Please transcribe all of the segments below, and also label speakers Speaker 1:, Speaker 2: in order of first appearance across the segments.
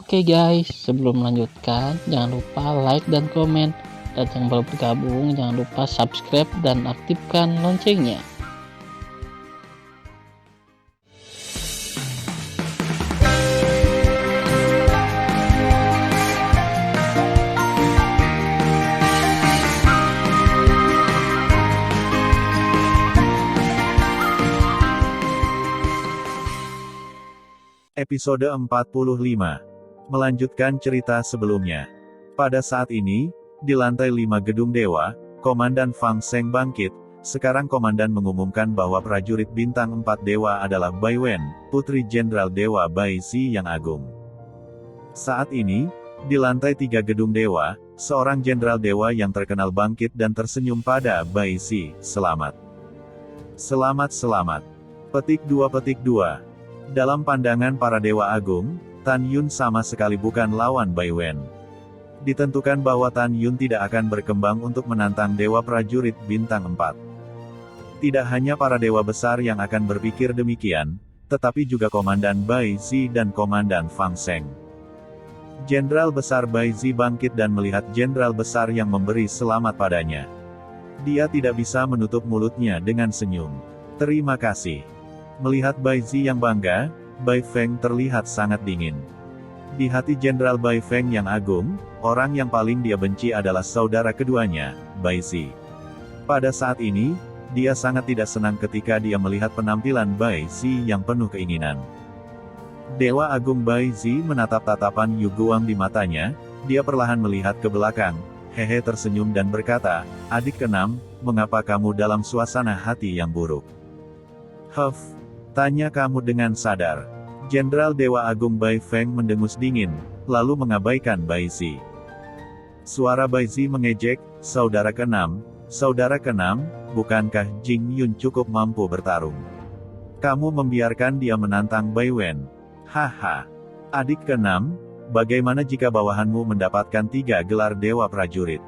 Speaker 1: Oke guys, sebelum melanjutkan, jangan lupa like dan komen. Dan yang baru bergabung, jangan lupa subscribe dan aktifkan loncengnya.
Speaker 2: Episode 45. Melanjutkan cerita sebelumnya. Pada saat ini, di lantai 5 gedung dewa, Komandan Fang Seng bangkit. Sekarang Komandan mengumumkan bahwa prajurit bintang 4 dewa adalah Bai Wen, putri Jenderal Dewa Bai Zi yang agung. Saat ini, di lantai 3 gedung dewa, seorang Jenderal Dewa yang terkenal bangkit dan tersenyum pada Bai Zi. Selamat. Selamat. Petik 2. Dalam pandangan para Dewa Agung, Tan Yun sama sekali bukan lawan Bai Wen. Ditentukan bahwa Tan Yun tidak akan berkembang untuk menantang Dewa Prajurit Bintang 4. Tidak hanya para Dewa besar yang akan berpikir demikian, tetapi juga Komandan Bai Zi dan Komandan Fang Seng. Jenderal Besar Bai Zi bangkit dan melihat Jenderal Besar yang memberi selamat padanya. Dia tidak bisa menutup mulutnya dengan senyum. Terima kasih. Melihat Bai Zi yang bangga, Bai Feng terlihat sangat dingin. Di hati Jenderal Bai Feng yang agung, orang yang paling dia benci adalah saudara keduanya, Bai Zi. Pada saat ini, dia sangat tidak senang ketika dia melihat penampilan Bai Zi yang penuh keinginan. Dewa Agung Bai Zi menatap tatapan Yu Guang di matanya, dia perlahan melihat ke belakang, hehe tersenyum dan berkata, "Adik keenam, mengapa kamu dalam suasana hati yang buruk?" "Huff," tanya kamu dengan sadar. Jenderal Dewa Agung Bai Feng mendengus dingin, lalu mengabaikan Bai Zi. Suara Bai Zi mengejek, saudara keenam, bukankah Jing Yun cukup mampu bertarung? Kamu membiarkan dia menantang Bai Wen. Haha. Adik keenam, bagaimana jika bawahanmu mendapatkan 3 gelar Dewa Prajurit?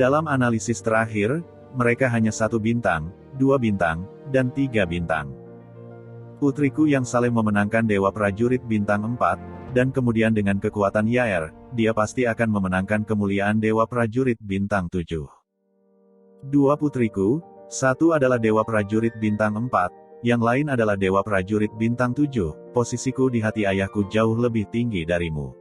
Speaker 2: Dalam analisis terakhir, mereka hanya 1 bintang, 2 bintang, dan 3 bintang. Putriku yang saleh memenangkan Dewa Prajurit Bintang 4, dan kemudian dengan kekuatan Yaer, dia pasti akan memenangkan kemuliaan Dewa Prajurit Bintang 7. 2 putriku, 1 adalah Dewa Prajurit Bintang 4, yang lain adalah Dewa Prajurit Bintang 7, posisiku di hati ayahku jauh lebih tinggi darimu.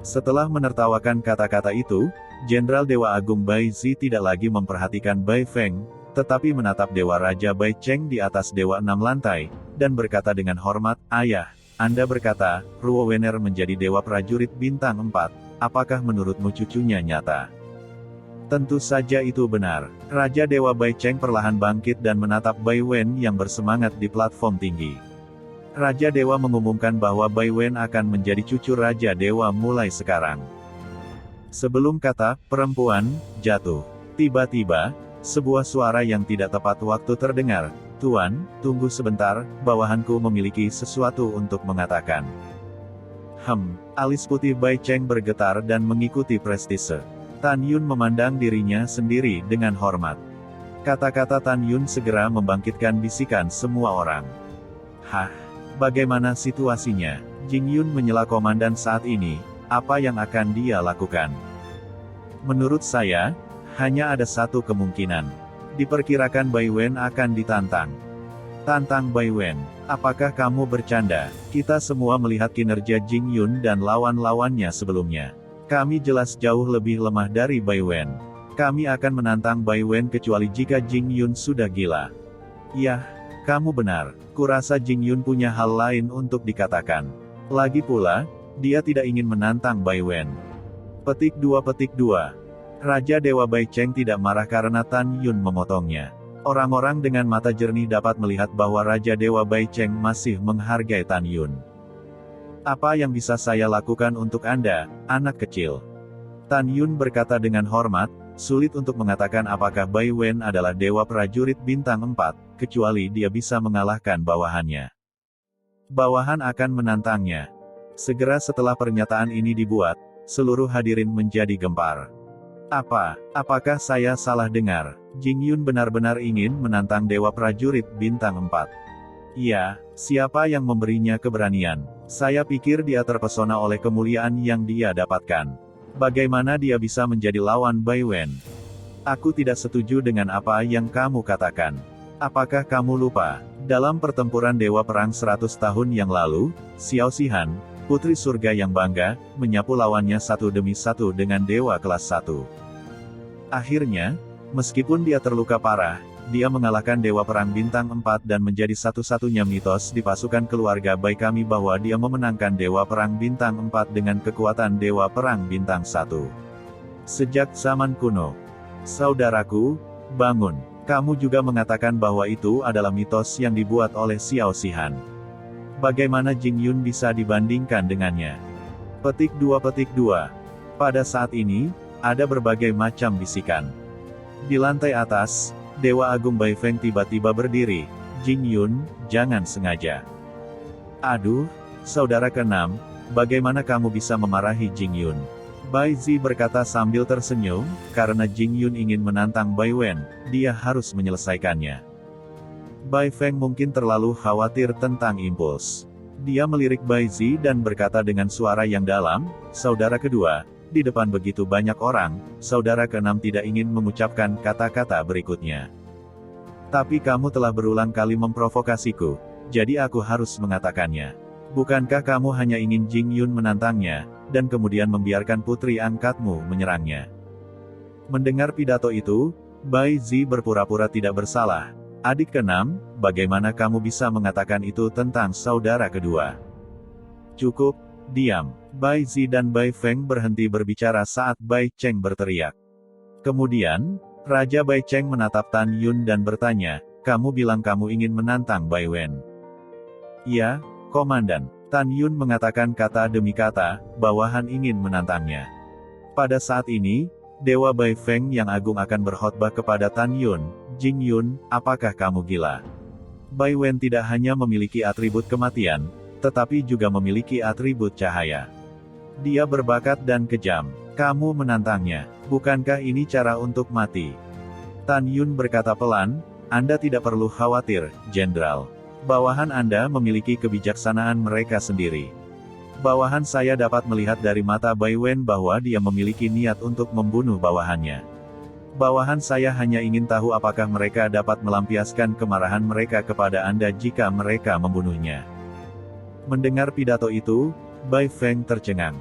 Speaker 2: Setelah menertawakan kata-kata itu, Jenderal Dewa Agung Bai Zi tidak lagi memperhatikan Bai Feng, tetapi menatap Dewa Raja Bai Cheng di atas Dewa 6 lantai, dan berkata dengan hormat, "Ayah, Anda berkata, Ruo Wenner menjadi Dewa Prajurit Bintang 4, apakah menurutmu cucunya nyata?" Tentu saja itu benar. Raja Dewa Bai Cheng perlahan bangkit dan menatap Bai Wen yang bersemangat di platform tinggi. Raja Dewa mengumumkan bahwa Bai Wen akan menjadi cucu Raja Dewa mulai sekarang. Sebelum kata "perempuan" jatuh, tiba-tiba, sebuah suara yang tidak tepat waktu terdengar, "Tuan, tunggu sebentar, bawahanku memiliki sesuatu untuk mengatakan." Alis putih Bai Cheng bergetar dan mengikuti prestise. Tan Yun memandang dirinya sendiri dengan hormat. Kata-kata Tan Yun segera membangkitkan bisikan semua orang. Bagaimana situasinya? Jing Yun menyela komandan saat ini, apa yang akan dia lakukan? Menurut saya, hanya ada satu kemungkinan. Diperkirakan Bai Wen akan ditantang. Tantang Bai Wen? Apakah kamu bercanda? Kita semua melihat kinerja Jing Yun dan lawan-lawannya sebelumnya. Kami jelas jauh lebih lemah dari Bai Wen. Kami akan menantang Bai Wen kecuali jika Jing Yun sudah gila. Yah, kamu benar. Kurasa Jing Yun punya hal lain untuk dikatakan. Lagi pula, dia tidak ingin menantang Bai Wen. Petik 2. Raja Dewa Bai Cheng tidak marah karena Tan Yun memotongnya. Orang-orang dengan mata jernih dapat melihat bahwa Raja Dewa Bai Cheng masih menghargai Tan Yun. Apa yang bisa saya lakukan untuk Anda, anak kecil? Tan Yun berkata dengan hormat, sulit untuk mengatakan apakah Bai Wen adalah Dewa Prajurit Bintang 4, kecuali dia bisa mengalahkan bawahannya. Bawahan akan menantangnya. Segera setelah pernyataan ini dibuat, seluruh hadirin menjadi gempar. Apakah saya salah dengar? Jing Yun benar-benar ingin menantang Dewa Prajurit Bintang 4. Iya, siapa yang memberinya keberanian? Saya pikir dia terpesona oleh kemuliaan yang dia dapatkan. Bagaimana dia bisa menjadi lawan Bai Wen? Aku tidak setuju dengan apa yang kamu katakan. Apakah kamu lupa? Dalam pertempuran Dewa Perang 100 tahun yang lalu, Xiao Xihan, Putri Surga yang bangga, menyapu lawannya satu demi satu dengan Dewa kelas 1. Akhirnya, meskipun dia terluka parah, dia mengalahkan Dewa Perang Bintang 4 dan menjadi satu-satunya mitos di pasukan keluarga Bai kami bahwa dia memenangkan Dewa Perang Bintang 4 dengan kekuatan Dewa Perang Bintang 1. Sejak zaman kuno. Saudaraku, bangun. Kamu juga mengatakan bahwa itu adalah mitos yang dibuat oleh Xiao Xihan. Bagaimana Jing Yun bisa dibandingkan dengannya? Petik 2. Pada saat ini, ada berbagai macam bisikan. Di lantai atas, Dewa Agung Bai Feng tiba-tiba berdiri. Jing Yun, jangan sengaja. Aduh, saudara keenam, bagaimana kamu bisa memarahi Jing Yun? Bai Zi berkata sambil tersenyum, karena Jing Yun ingin menantang Bai Wen, dia harus menyelesaikannya. Bai Feng mungkin terlalu khawatir tentang impuls. Dia melirik Bai Zi dan berkata dengan suara yang dalam, saudara kedua, di depan begitu banyak orang, saudara keenam tidak ingin mengucapkan kata-kata berikutnya. Tapi kamu telah berulang kali memprovokasiku, jadi aku harus mengatakannya. Bukankah kamu hanya ingin Jing Yun menantangnya, dan kemudian membiarkan putri angkatmu menyerangnya? Mendengar pidato itu, Bai Zi berpura-pura tidak bersalah. Adik keenam, bagaimana kamu bisa mengatakan itu tentang saudara kedua? Cukup, diam. Bai Zi dan Bai Feng berhenti berbicara saat Bai Cheng berteriak. Kemudian, Raja Bai Cheng menatap Tan Yun dan bertanya, kamu bilang kamu ingin menantang Bai Wen? Ya, Komandan. Tan Yun mengatakan kata demi kata, bawahan ingin menantangnya. Pada saat ini, Dewa Bai Feng yang agung akan berkhotbah kepada Tan Yun, Jing Yun, apakah kamu gila? Bai Wen tidak hanya memiliki atribut kematian, tetapi juga memiliki atribut cahaya. Dia berbakat dan kejam. Kamu menantangnya. Bukankah ini cara untuk mati? Tan Yun berkata pelan, Anda tidak perlu khawatir, Jenderal. Bawahan Anda memiliki kebijaksanaan mereka sendiri. Bawahan saya dapat melihat dari mata Bai Wen bahwa dia memiliki niat untuk membunuh bawahannya. Bawahan saya hanya ingin tahu apakah mereka dapat melampiaskan kemarahan mereka kepada Anda jika mereka membunuhnya. Mendengar pidato itu, Bai Feng tercengang.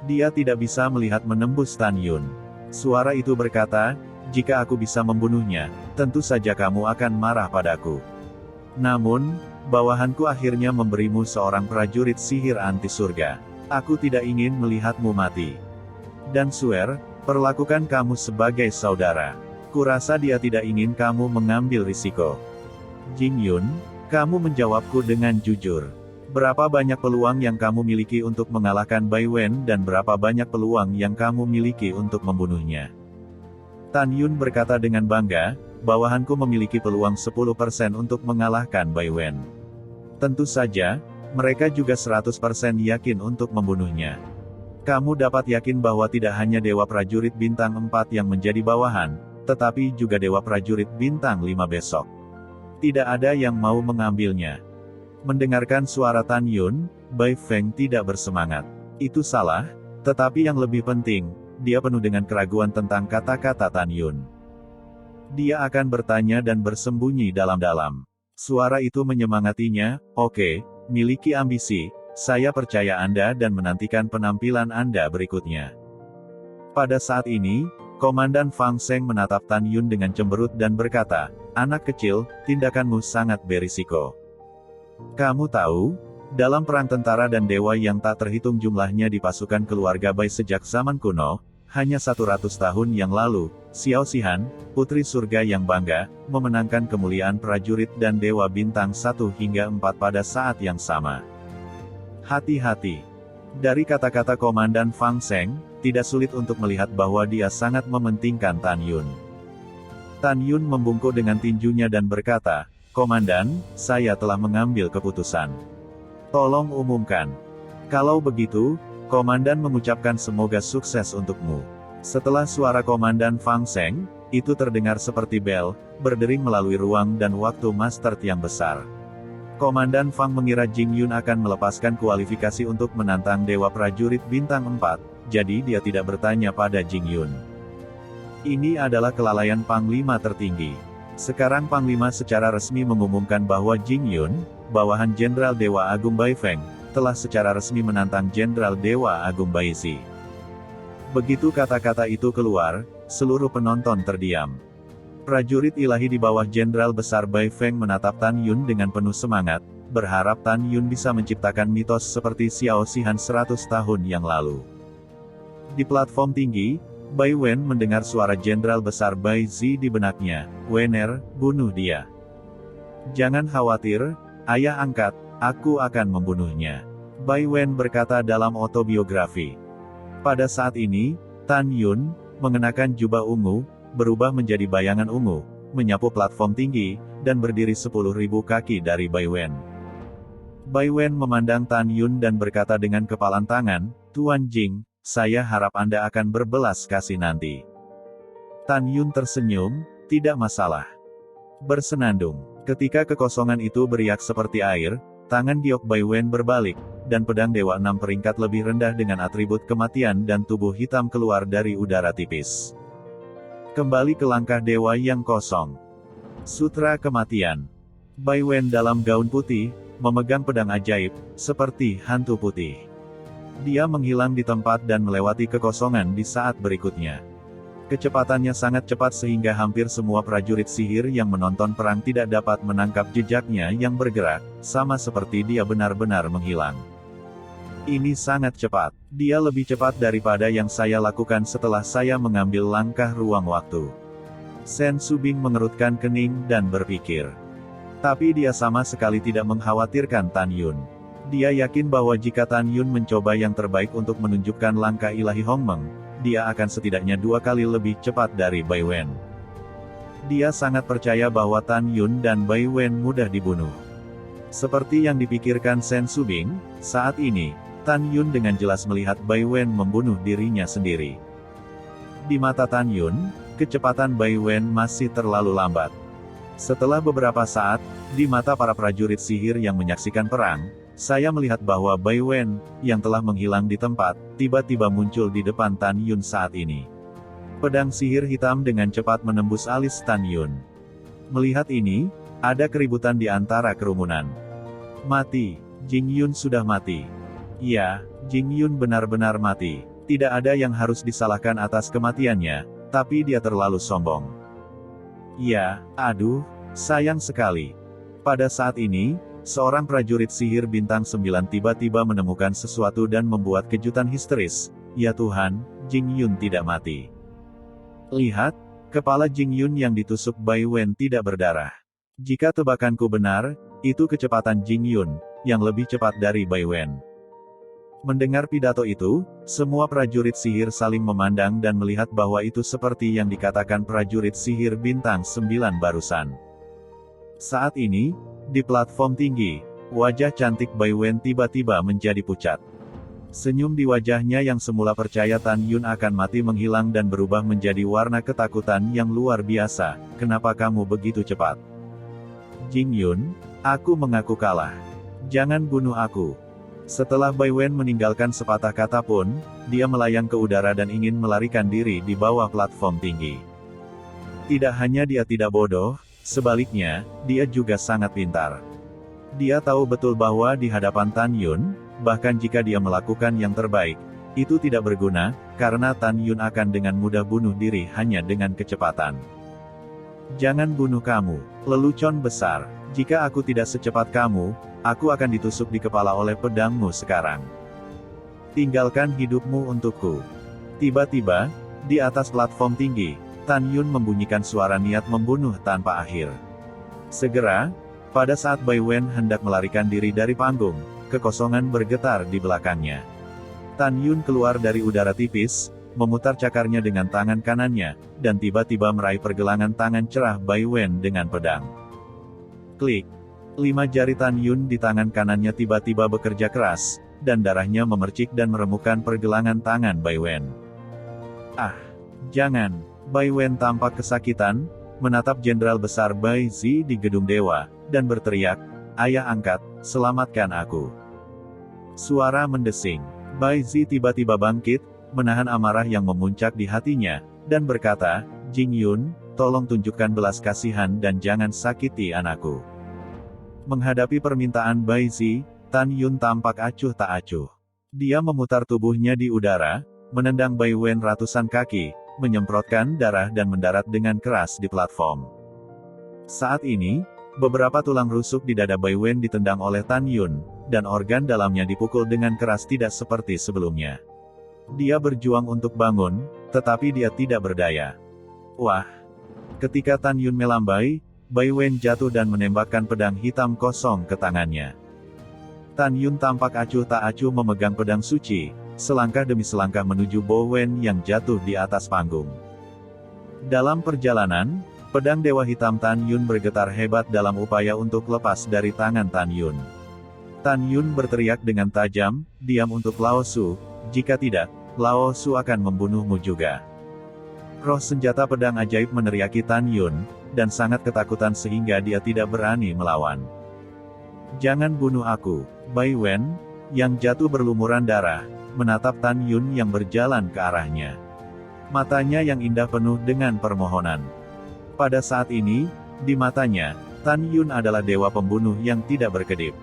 Speaker 2: Dia tidak bisa melihat menembus Tan Yun. Suara itu berkata, jika aku bisa membunuhnya, tentu saja kamu akan marah padaku. Namun, bawahanku akhirnya memberimu seorang prajurit sihir anti surga. Aku tidak ingin melihatmu mati. Dan swear, perlakukan kamu sebagai saudara. Kurasa dia tidak ingin kamu mengambil risiko. Jing Yun, kamu menjawabku dengan jujur. Berapa banyak peluang yang kamu miliki untuk mengalahkan Bai Wen dan berapa banyak peluang yang kamu miliki untuk membunuhnya? Tan Yun berkata dengan bangga, bawahanku memiliki peluang 10% untuk mengalahkan Bai Wen. Tentu saja, mereka juga 100% yakin untuk membunuhnya. Kamu dapat yakin bahwa tidak hanya Dewa Prajurit Bintang 4 yang menjadi bawahan, tetapi juga Dewa Prajurit Bintang 5 besok. Tidak ada yang mau mengambilnya. Mendengarkan suara Tan Yun, Bai Feng tidak bersemangat. Itu salah, tetapi yang lebih penting, dia penuh dengan keraguan tentang kata-kata Tan Yun. Dia akan bertanya dan bersembunyi dalam-dalam. Suara itu menyemangatinya, oke, miliki ambisi, saya percaya Anda dan menantikan penampilan Anda berikutnya. Pada saat ini, Komandan Fang Seng menatap Tan Yun dengan cemberut dan berkata, anak kecil, tindakanmu sangat berisiko. Kamu tahu, dalam perang tentara dan dewa yang tak terhitung jumlahnya di pasukan keluarga Bai sejak zaman kuno, hanya 100 tahun yang lalu, Xiao Xihan, Putri Surga yang bangga, memenangkan kemuliaan prajurit dan Dewa Bintang 1 hingga 4 pada saat yang sama. Hati-hati. Dari kata-kata Komandan Fang Seng, tidak sulit untuk melihat bahwa dia sangat mementingkan Tan Yun. Tan Yun membungkuk dengan tinjunya dan berkata, Komandan, saya telah mengambil keputusan. Tolong umumkan. Kalau begitu, Komandan mengucapkan semoga sukses untukmu. Setelah suara Komandan Fang Seng, itu terdengar seperti bel, berdering melalui ruang dan waktu master yang besar. Komandan Fang mengira Jing Yun akan melepaskan kualifikasi untuk menantang Dewa Prajurit Bintang 4, jadi dia tidak bertanya pada Jing Yun. Ini adalah kelalaian Panglima tertinggi. Sekarang Panglima secara resmi mengumumkan bahwa Jing Yun, bawahan Jenderal Dewa Agung Bai Feng, telah secara resmi menantang Jenderal Dewa Agung Bai Zi. Begitu kata-kata itu keluar, seluruh penonton terdiam. Prajurit ilahi di bawah Jenderal Besar Bai Feng menatap Tan Yun dengan penuh semangat, berharap Tan Yun bisa menciptakan mitos seperti Xiao Xihan 100 tahun yang lalu. Di platform tinggi, Bai Wen mendengar suara Jenderal Besar Bai Zi di benaknya, "Wener, bunuh dia. Jangan khawatir, ayah angkat, aku akan membunuhnya." Bai Wen berkata dalam autobiografi. Pada saat ini, Tan Yun, mengenakan jubah ungu, berubah menjadi bayangan ungu, menyapu platform tinggi, dan berdiri 10.000 kaki dari Bai Wen. Bai Wen memandang Tan Yun dan berkata dengan kepalan tangan, "Tuan Jing, saya harap Anda akan berbelas kasih nanti." Tan Yun tersenyum, "Tidak masalah." Bersenandung. Ketika kekosongan itu beriak seperti air, tangan giok Bai Wen berbalik, dan pedang Dewa 6 peringkat lebih rendah dengan atribut kematian dan tubuh hitam keluar dari udara tipis. Kembali ke langkah dewa yang kosong. Sutra Kematian. Bai Wen dalam gaun putih, memegang pedang ajaib, seperti hantu putih. Dia menghilang di tempat dan melewati kekosongan di saat berikutnya. Kecepatannya sangat cepat sehingga hampir semua prajurit sihir yang menonton perang tidak dapat menangkap jejaknya yang bergerak, sama seperti dia benar-benar menghilang. Ini sangat cepat. Dia lebih cepat daripada yang saya lakukan setelah saya mengambil langkah ruang waktu. Sen Subing mengerutkan kening dan berpikir. Tapi dia sama sekali tidak mengkhawatirkan Tan Yun. Dia yakin bahwa jika Tan Yun mencoba yang terbaik untuk menunjukkan langkah ilahi Hongmeng, dia akan setidaknya 2 kali lebih cepat dari Bai Wen. Dia sangat percaya bahwa Tan Yun dan Bai Wen mudah dibunuh. Seperti yang dipikirkan Sen Subing, saat ini, Tan Yun dengan jelas melihat Bai Wen membunuh dirinya sendiri. Di mata Tan Yun, kecepatan Bai Wen masih terlalu lambat. Setelah beberapa saat, di mata para prajurit sihir yang menyaksikan perang, saya melihat bahwa Bai Wen, yang telah menghilang di tempat, tiba-tiba muncul di depan Tan Yun saat ini. Pedang sihir hitam dengan cepat menembus alis Tan Yun. Melihat ini, ada keributan di antara kerumunan. Mati, Jing Yun sudah mati. Ya, Jing Yun benar-benar mati. Tidak ada yang harus disalahkan atas kematiannya, tapi dia terlalu sombong. Ya, aduh, sayang sekali. Pada saat ini, seorang prajurit sihir bintang 9 tiba-tiba menemukan sesuatu dan membuat kejutan histeris. Ya Tuhan, Jing Yun tidak mati. Lihat, kepala Jing Yun yang ditusuk Bai Wen tidak berdarah. Jika tebakanku benar, itu kecepatan Jing Yun, yang lebih cepat dari Bai Wen. Mendengar pidato itu, semua prajurit sihir saling memandang dan melihat bahwa itu seperti yang dikatakan prajurit sihir bintang 9 barusan. Saat ini, di platform tinggi, wajah cantik Bai Wen tiba-tiba menjadi pucat. Senyum di wajahnya yang semula percaya Tan Yun akan mati menghilang dan berubah menjadi warna ketakutan yang luar biasa. "Kenapa kamu begitu cepat?" "Jing Yun, aku mengaku kalah. Jangan bunuh aku." Setelah Bai Wen meninggalkan sepatah kata pun, dia melayang ke udara dan ingin melarikan diri di bawah platform tinggi. Tidak hanya dia tidak bodoh, sebaliknya, dia juga sangat pintar. Dia tahu betul bahwa di hadapan Tan Yun, bahkan jika dia melakukan yang terbaik, itu tidak berguna, karena Tan Yun akan dengan mudah bunuh diri hanya dengan kecepatan. "Jangan bunuh kamu, lelucon besar. Jika aku tidak secepat kamu, aku akan ditusuk di kepala oleh pedangmu sekarang. Tinggalkan hidupmu untukku." Tiba-tiba, di atas platform tinggi, Tan Yun membunyikan suara niat membunuh tanpa akhir. Segera, pada saat Bai Wen hendak melarikan diri dari panggung, kekosongan bergetar di belakangnya. Tan Yun keluar dari udara tipis, memutar cakarnya dengan tangan kanannya, dan tiba-tiba meraih pergelangan tangan cerah Bai Wen dengan pedang. Klik. 5 jari Tan Yun di tangan kanannya tiba-tiba bekerja keras, dan darahnya memercik dan meremukkan pergelangan tangan Bai Wen. "Ah, jangan!" Bai Wen tampak kesakitan, menatap Jenderal Besar Bai Zi di gedung dewa, dan berteriak, ayah angkat, selamatkan aku. Suara mendesing. Bai Zi tiba-tiba bangkit, menahan amarah yang memuncak di hatinya, dan berkata, Jing Yun, tolong tunjukkan belas kasihan dan jangan sakiti anakku. Menghadapi permintaan Bai Zi, Tan Yun tampak acuh tak acuh. Dia memutar tubuhnya di udara, menendang Bai Wen ratusan kaki, menyemprotkan darah dan mendarat dengan keras di platform. Saat ini, beberapa tulang rusuk di dada Bai Wen ditendang oleh Tan Yun, dan organ dalamnya dipukul dengan keras tidak seperti sebelumnya. Dia berjuang untuk bangun, tetapi dia tidak berdaya. Wah! Ketika Tan Yun melambai, Bai Wen jatuh dan menembakkan pedang hitam kosong ke tangannya. Tan Yun tampak acuh tak acuh memegang pedang suci, selangkah demi selangkah menuju Bo Wen yang jatuh di atas panggung. Dalam perjalanan, pedang Dewa Hitam Tan Yun bergetar hebat dalam upaya untuk lepas dari tangan Tan Yun. Tan Yun berteriak dengan tajam, diam untuk Lao Su, jika tidak, Lao Su akan membunuhmu juga. Roh senjata pedang ajaib meneriaki Tan Yun, dan sangat ketakutan sehingga dia tidak berani melawan. Jangan bunuh aku, Bai Wen, yang jatuh berlumuran darah, menatap Tan Yun yang berjalan ke arahnya. Matanya yang indah penuh dengan permohonan. Pada saat ini, di matanya, Tan Yun adalah dewa pembunuh yang tidak berkedip.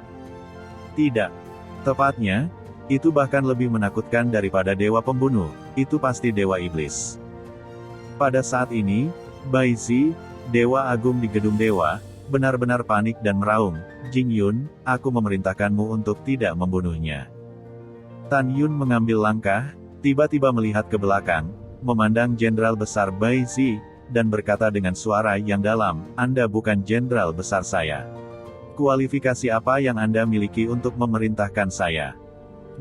Speaker 2: Tidak. Tepatnya, itu bahkan lebih menakutkan daripada dewa pembunuh, itu pasti dewa iblis. Pada saat ini, Bai Zi, dewa agung di gedung dewa, benar-benar panik dan meraung, Jing Yun, aku memerintahkanmu untuk tidak membunuhnya. Tan Yun mengambil langkah, tiba-tiba melihat ke belakang, memandang Jenderal Besar Bai Zi, dan berkata dengan suara yang dalam, Anda bukan Jenderal Besar saya. Kualifikasi apa yang Anda miliki untuk memerintahkan saya?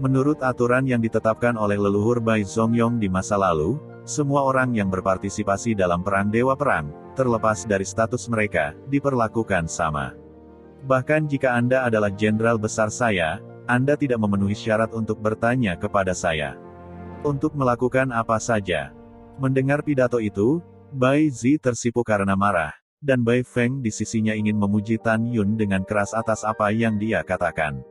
Speaker 2: Menurut aturan yang ditetapkan oleh leluhur Bai Zongyong di masa lalu, semua orang yang berpartisipasi dalam perang Dewa Perang, terlepas dari status mereka, diperlakukan sama. Bahkan jika Anda adalah Jenderal Besar saya, Anda tidak memenuhi syarat untuk bertanya kepada saya. Untuk melakukan apa saja. Mendengar pidato itu, Bai Zi tersipu karena marah, dan Bai Feng di sisinya ingin memuji Tan Yun dengan keras atas apa yang dia katakan.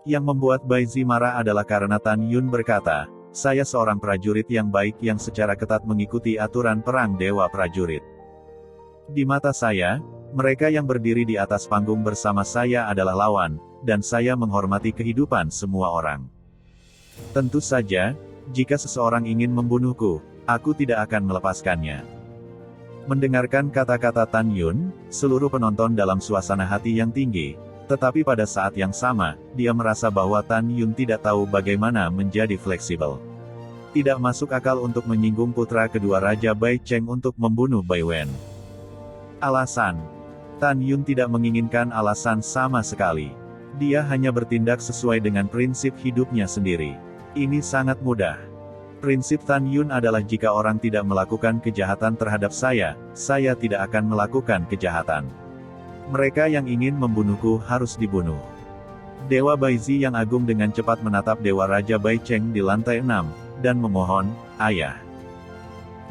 Speaker 2: Yang membuat Bai Zi marah adalah karena Tan Yun berkata, saya seorang prajurit yang baik yang secara ketat mengikuti aturan perang Dewa Prajurit. Di mata saya, mereka yang berdiri di atas panggung bersama saya adalah lawan, dan saya menghormati kehidupan semua orang. Tentu saja, jika seseorang ingin membunuhku, aku tidak akan melepaskannya. Mendengarkan kata-kata Tan Yun, seluruh penonton dalam suasana hati yang tinggi, tetapi pada saat yang sama, dia merasa bahwa Tan Yun tidak tahu bagaimana menjadi fleksibel. Tidak masuk akal untuk menyinggung putra kedua Raja Bai Cheng untuk membunuh Bai Wen. Alasan. Tan Yun tidak menginginkan alasan sama sekali. Dia hanya bertindak sesuai dengan prinsip hidupnya sendiri. Ini sangat mudah. Prinsip Tan Yun adalah jika orang tidak melakukan kejahatan terhadap saya tidak akan melakukan kejahatan. Mereka yang ingin membunuhku harus dibunuh. Dewa Bai Zi yang agung dengan cepat menatap Dewa Raja Bai Cheng di lantai 6, dan memohon, Ayah.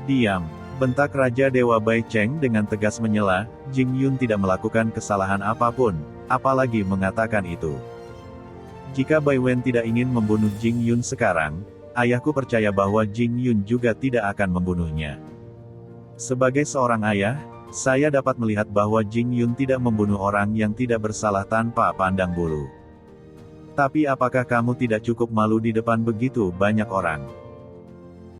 Speaker 2: Diam, bentak Raja Dewa Bai Cheng dengan tegas menyela, Jing Yun tidak melakukan kesalahan apapun, apalagi mengatakan itu. Jika Bai Wen tidak ingin membunuh Jing Yun sekarang, ayahku percaya bahwa Jing Yun juga tidak akan membunuhnya. Sebagai seorang ayah, saya dapat melihat bahwa Jing Yun tidak membunuh orang yang tidak bersalah tanpa pandang bulu. Tapi apakah kamu tidak cukup malu di depan begitu banyak orang?